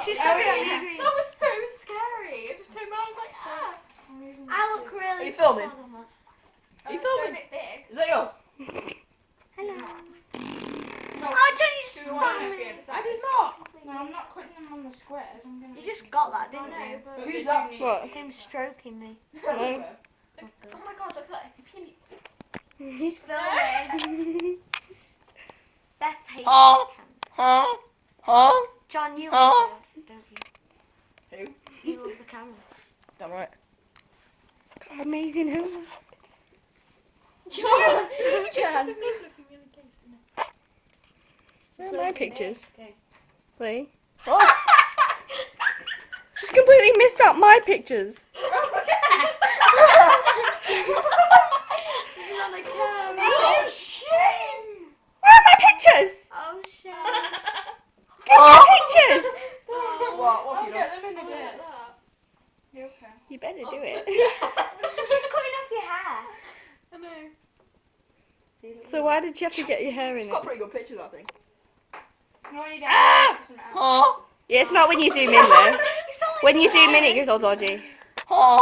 She's so angry. That was so scary. I just turned around. I was like, ah. I look really. Are you filming? sad on that. Are you filming? A bit big. Is that yours? Hello. No, Oh, Johnny, do we want them to be spam in it. the I did size? not. No, I'm not cutting them on the squares. I'm gonna. You just got that, didn't I know, you? but Who's that? What? Him stroking me. No. Oh my god, look at that. She's filming. Beth hates Oh. the camera. Huh? John, you Oh. love it, don't you? Who? You love the camera. Damn right. God, amazing homework. John! John. Where are my pictures? Okay. Wait. Oh. She's completely missed out my pictures. This is on a camera. Oh, shame! Where are my pictures? Oh, shit. Get my pictures. What have I'll you get done? them in a Look bit. at that. You okay? You better do it. She's cutting off your hair. I know. So why did you have to get your hair in It's it? got pretty good pictures, I think. No, you don't. Ah! It doesn't matter. Huh? Yeah, it's not when you zoom in though. You sound like When you someone zoom in, it else. goes all dodgy. Huh?